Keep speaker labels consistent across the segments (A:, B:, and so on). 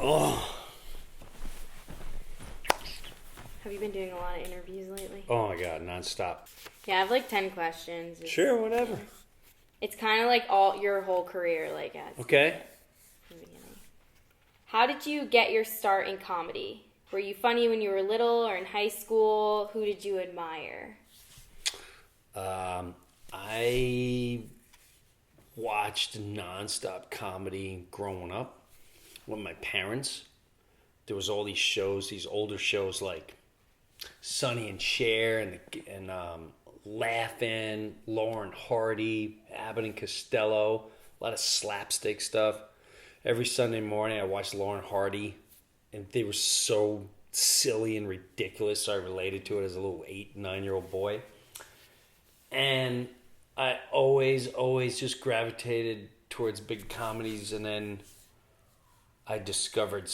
A: Oh,
B: Have you been doing a lot of interviews lately?
A: oh my God, nonstop.
B: Yeah, I have like 10 questions.
A: Sure, whatever.
B: It's kind of like all your whole career, like as
A: Okay.
B: the beginning. How did you get your start in comedy? Were you funny when you were little or in high school? Who did you admire?
A: I watched nonstop comedy growing up with my parents. There was all these shows, these older shows like Sonny and Cher and Laugh-In, Lauren Hardy, Abbott and Costello, a lot of slapstick stuff. Every Sunday morning I watched Lauren Hardy, and they were so silly and ridiculous, so I related to it as a little 8, 9-year-old boy. And I always just gravitated towards big comedies, and then I discovered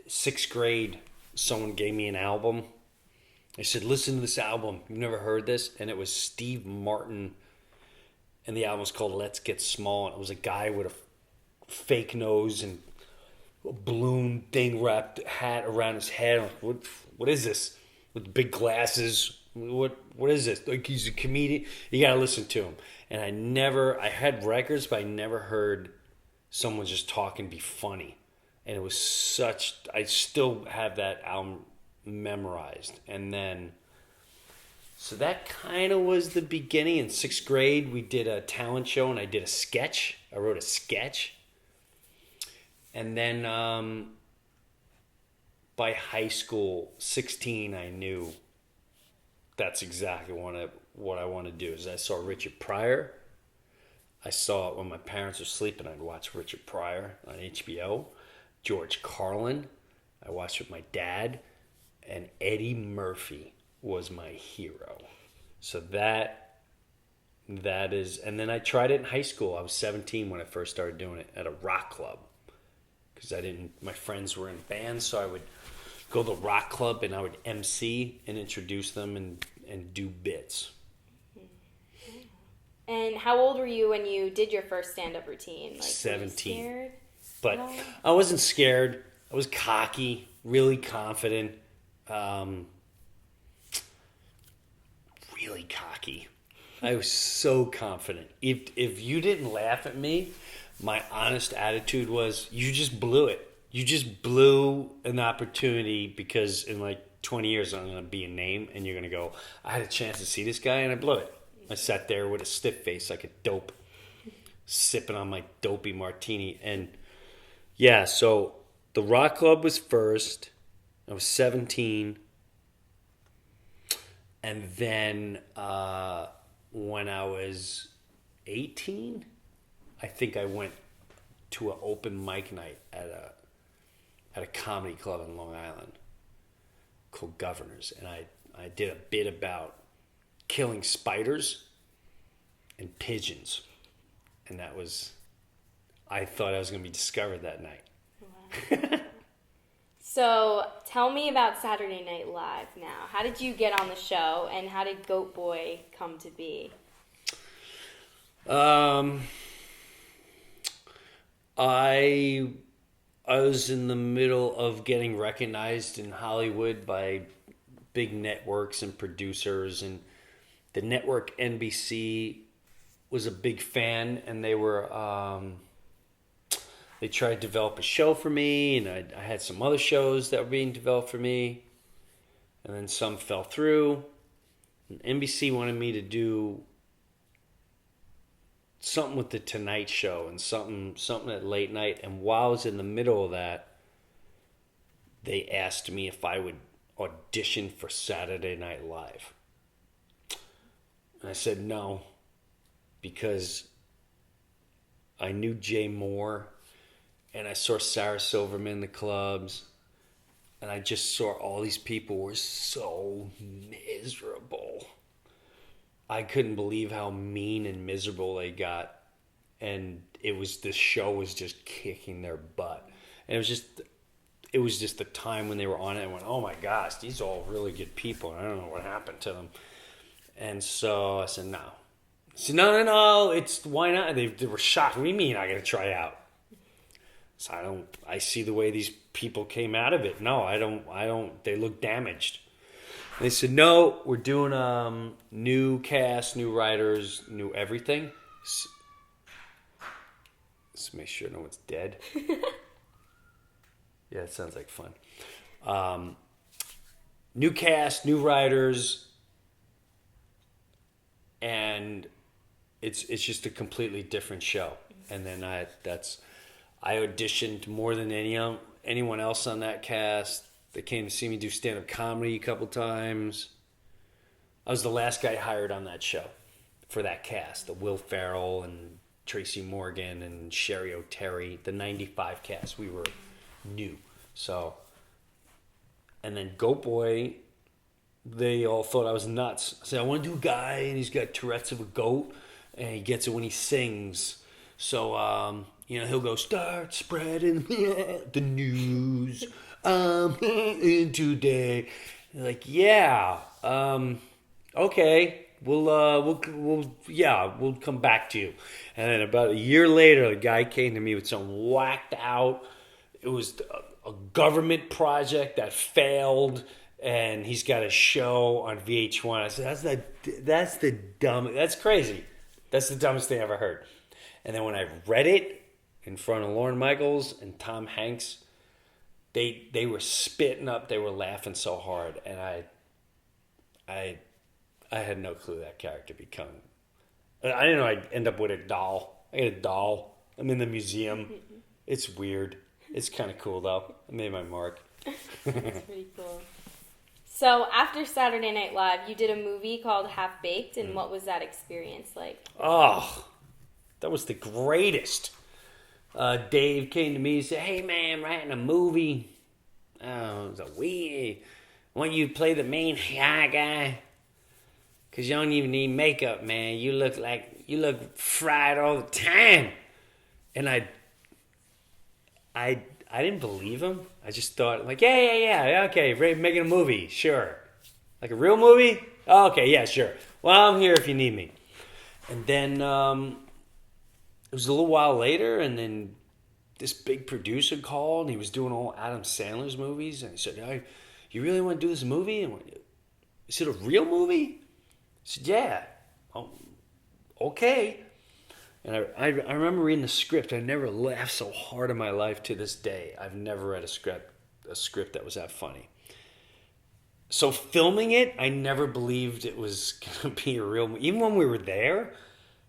A: sixth grade, someone gave me an album. They said, listen to this album. You've never heard this? And it was Steve Martin, and the album was called Let's Get Small. And it was a guy with a fake nose and a balloon thing wrapped hat around his head. I'm like, what is this? With big glasses. What is this? Like, he's a comedian. You gotta listen to him. And I had records, but I never heard someone just talk and be funny. And it was I still have that album memorized. And then, so that kind of was the beginning. In sixth grade, we did a talent show, and I did a sketch. I wrote a sketch. And then by high school, 16, I knew that's exactly what I want to do. Is I saw Richard Pryor. I saw it when my parents were sleeping. I'd watch Richard Pryor on HBO. George Carlin, I watched with my dad, and Eddie Murphy was my hero. So that is, and then I tried it in high school. I was 17 when I first started doing it at a rock club, because my friends were in bands, so I would go to the rock club and I would MC and introduce them and do bits.
B: And how old were you when you did your first stand-up routine? Like,
A: 17.
B: Were you scared?
A: But I wasn't scared. I was cocky, really confident, really cocky. I was so confident. If you didn't laugh at me, my honest attitude was, you just blew it. You just blew an opportunity, because in like 20 years I'm going to be a name, and you're going to go, I had a chance to see this guy and I blew it. I sat there with a stiff face like a dope, sipping on my dopey martini. And yeah, so the rock club was first. I was 17. And then when I was 18, I think I went to an open mic night at a comedy club in Long Island called Governors. And I did a bit about killing spiders and pigeons. And that was, I thought I was going to be discovered that night.
B: Wow. So tell me about Saturday Night Live now. How did you get on the show, and how did Goat Boy come to be?
A: I was in the middle of getting recognized in Hollywood by big networks and producers, and the network NBC was a big fan, and they tried to develop a show for me, and I had some other shows that were being developed for me, and then some fell through. And NBC wanted me to do something with the Tonight Show and something at late night. And while I was in the middle of that, they asked me if I would audition for Saturday Night Live. And I said no, because I knew Jay Moore, and I saw Sarah Silverman in the clubs, and I just saw all these people were so miserable. I couldn't believe how mean and miserable they got, and the show was just kicking their butt. And it was just the time when they were on it, I went, oh my gosh, these are all really good people, and I don't know what happened to them. And so I said, no. I said, no, it's, why not? They were shocked. What do you mean I got to try out? So I see the way these people came out of it. No, I don't, they look damaged. And they said, no, we're doing new cast, new writers, new everything. Let's make sure no one's dead. Yeah, it sounds like fun. New cast, new writers, and it's just a completely different show. And then I auditioned more than anyone else on that cast. They came to see me do stand-up comedy a couple times. I was the last guy hired on that show for that cast. The Will Ferrell and Tracy Morgan and Sherry O'Terry, the 95 cast. We were new. So, and then Goat Boy, they all thought I was nuts. I said, I want to do a guy, and he's got Tourette's of a goat, and he gets it when he sings. So, he'll go, start spreading the news in today. They're like, yeah, okay. We'll come back to you. And then about a year later, the guy came to me with some whacked out. It was a government project that failed, and he's got a show on VH1. I said, that's crazy. That's the dumbest thing I ever heard. And then when I read it in front of Lorne Michaels and Tom Hanks, they were spitting up. They were laughing so hard, and I had no clue that character become. I didn't know I'd end up with a doll. I got a doll. I'm in the museum. It's weird. It's kind of cool, though. I made my mark.
B: That's pretty cool. So after Saturday Night Live, you did a movie called Half Baked, and what was that experience like?
A: Oh, that was the greatest. Dave came to me and said, hey, man, I'm writing a movie. Oh, it was I want you to play the main guy. Because you don't even need makeup, man. You look fried all the time. And I didn't believe him. I just thought, like, yeah, okay, making a movie, sure. Like a real movie? Oh, okay, yeah, sure. Well, I'm here if you need me. And then it was a little while later, and then this big producer called, and he was doing all Adam Sandler's movies. And he said, hey, you really want to do this movie? And is it a real movie? I said, yeah. Oh, okay. And I remember reading the script. I never laughed so hard in my life to this day. I've never read a script that was that funny. So filming it, I never believed it was going to be a real movie. Even when we were there,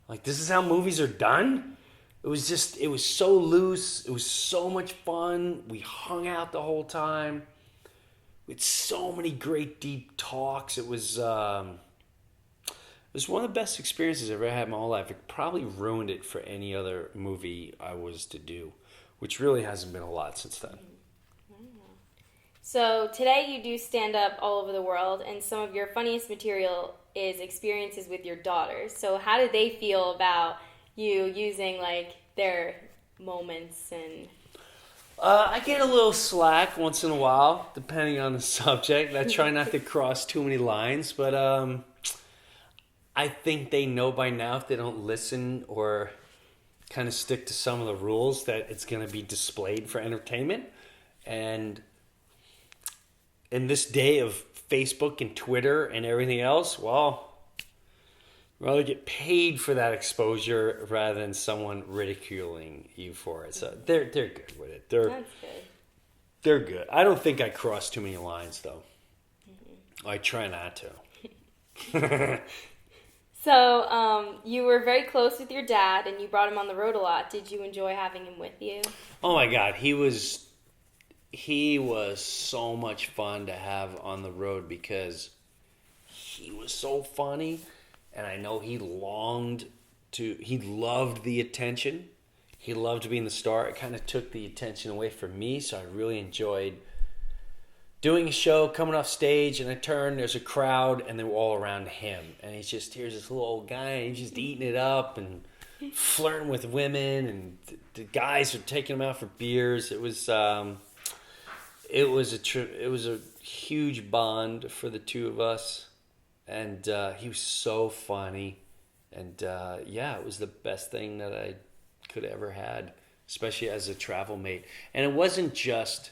A: like, this is how movies are done? It was so loose. It was so much fun. We hung out the whole time. We had so many great deep talks. It was one of the best experiences I've ever had in my whole life. It probably ruined it for any other movie I was to do, which really hasn't been a lot since then.
B: So today you do stand up all over the world, and some of your funniest material is experiences with your daughters. So how do they feel about you using, like, their moments and...
A: I get a little slack once in a while, depending on the subject. I try not to cross too many lines, but I think they know by now, if they don't listen or kind of stick to some of the rules, that it's going to be displayed for entertainment. And in this day of Facebook and Twitter and everything else, well, I'd rather get paid for that exposure rather than someone ridiculing you for it. So they're good with it.
B: That's good.
A: They're good. I don't think I cross too many lines, though. Mm-hmm. I try not to.
B: So, you were very close with your dad, and you brought him on the road a lot. Did you enjoy having him with you?
A: Oh my God, he was so much fun to have on the road because he was so funny, and I know he loved the attention. He loved being the star. It kind of took the attention away from me, so I really enjoyed doing a show, coming off stage, and I turn, there's a crowd, and they're all around him. And here's this little old guy, and he's just eating it up and flirting with women, and the guys are taking him out for beers. It was a huge bond for the two of us, and he was so funny, and it was the best thing that I could have ever had especially as a travel mate. And it wasn't just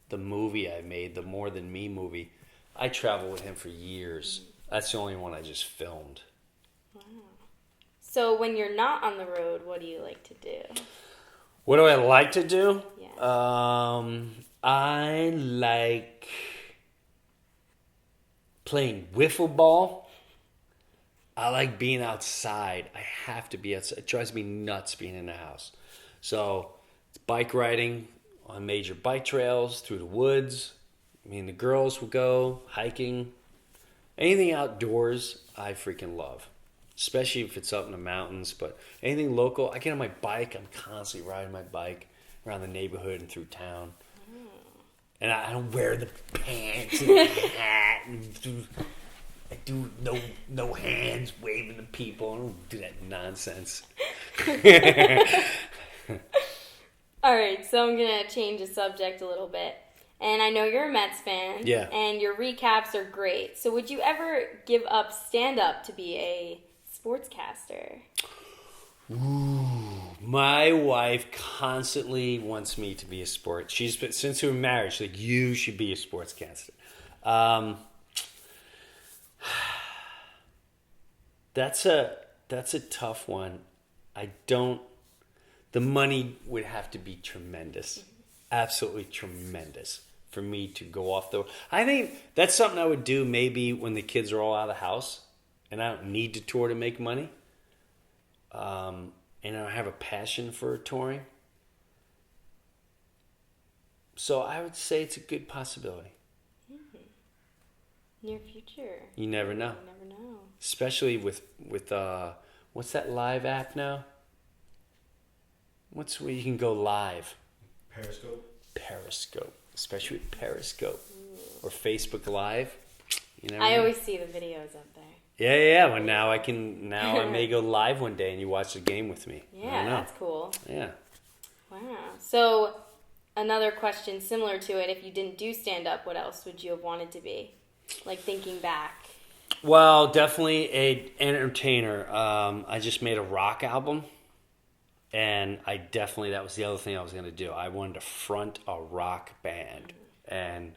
A: the movie I made, the More Than Me movie. I traveled with him for years. That's the only one I just filmed.
B: Wow. So when you're not on the road, what do you like to do?
A: What do I like to do?
B: Yeah.
A: I like playing wiffle ball. I like being outside. I have to be outside. It drives me nuts being in the house. So it's bike riding on major bike trails through the woods. Me and the girls will go hiking. Anything outdoors, I freaking love. Especially if it's up in the mountains. But anything local, I get on my bike. I'm constantly riding my bike around the neighborhood and through town. And I don't wear the pants and the hat. And I do no hands waving to people. I don't do that nonsense.
B: All right, so I'm going to change the subject a little bit. And I know you're a Mets fan.
A: Yeah.
B: And your recaps are great. So would you ever give up stand-up to be a sportscaster?
A: Ooh, my wife constantly wants me to be a sport. She's been, since we were married, she's like, you should be a sportscaster. That's a tough one. The money would have to be tremendous. Absolutely tremendous for me to go off the... I think that's something I would do maybe when the kids are all out of the house and I don't need to tour to make money. And I have a passion for touring. So I would say it's a good possibility.
B: Near future.
A: You never know.
B: You never know.
A: Especially with what's that live app now? What's where you can go live? Periscope. Especially with Periscope. Or Facebook Live. You never
B: I
A: know.
B: always see the videos up there.
A: Yeah. Well, now I may go live one day and you watch the game with me. I
B: Yeah,
A: don't know.
B: that's cool.
A: Yeah.
B: Wow. So another question similar to it, if you didn't do stand-up, what else would you have wanted to be? Like thinking back.
A: Well, definitely an entertainer. I just made a rock album. And that was the other thing I was going to do. I wanted to front a rock band. And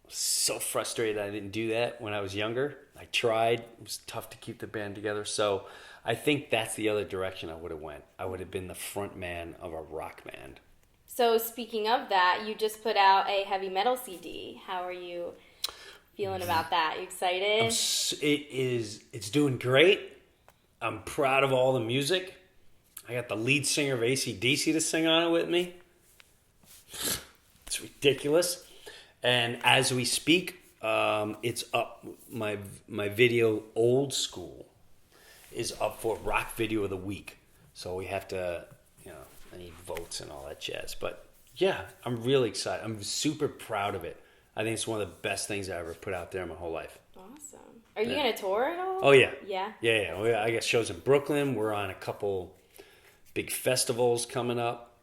A: so frustrated I didn't do that when I was younger. I tried. It was tough to keep the band together. So I think that's the other direction I would have went. I would have been the front man of a rock band.
B: So speaking of that, you just put out a heavy metal CD. How are you feeling about that? You excited?
A: It's doing great. I'm proud of all the music. I got the lead singer of AC/DC to sing on it with me. It's ridiculous. And as we speak, it's up. My video, Old School, is up for Rock Video of the Week. So we have to, I need votes and all that jazz. But yeah, I'm really excited. I'm super proud of it. I think it's one of the best things I ever put out there in my whole life.
B: Awesome. Are you going to tour at all?
A: Oh, yeah.
B: Yeah?
A: Yeah. I got shows in Brooklyn. We're on a couple big festivals coming up.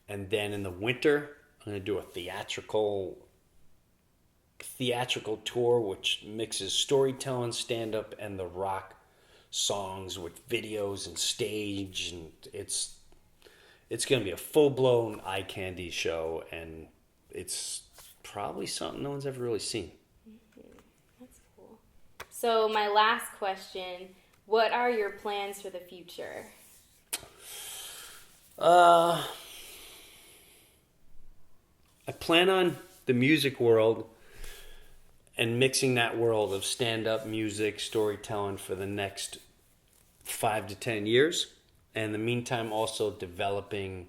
A: And then in the winter, I'm going to do a theatrical tour, which mixes storytelling, stand-up, and the rock songs with videos and stage. And it's going to be a full-blown eye candy show. And it's probably something no one's ever really seen.
B: That's cool. So my last question, what are your plans for the future?
A: I plan on the music world and mixing that world of stand-up music, storytelling for the next 5 to 10 years. And in the meantime, also developing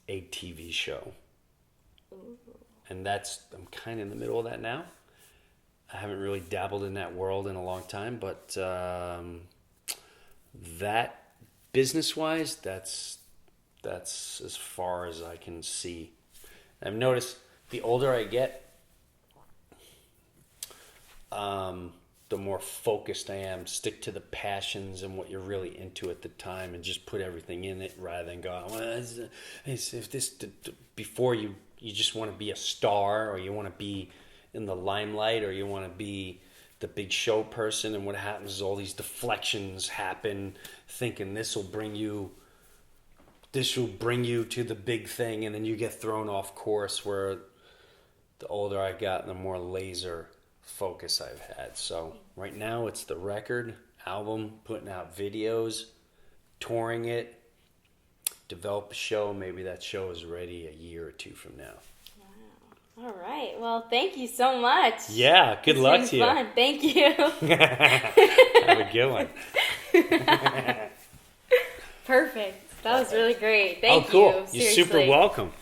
A: a TV show.
B: Ooh.
A: And I'm kind of in the middle of that now. I haven't really dabbled in that world in a long time, but that business-wise, that's as far as I can see. I've noticed the older I get, the more focused I am. Stick to the passions and what you're really into at the time, and just put everything in it rather than go, before you just want to be a star, or you want to be in the limelight, or you want to be the big show person, and what happens is all these deflections happen, thinking this will bring you to the big thing, and then you get thrown off course. Where the older I got, the more laser focus I've had. So right now it's the record, album, putting out videos, touring it, develop a show. Maybe that show is ready a year or two from now.
B: All right. Well, thank you so much.
A: Yeah. Good luck to you.
B: Fun. Thank you.
A: Have a good one.
B: Perfect. That was really great. Thank you.
A: Oh, cool. You're
B: Seriously.
A: super welcome.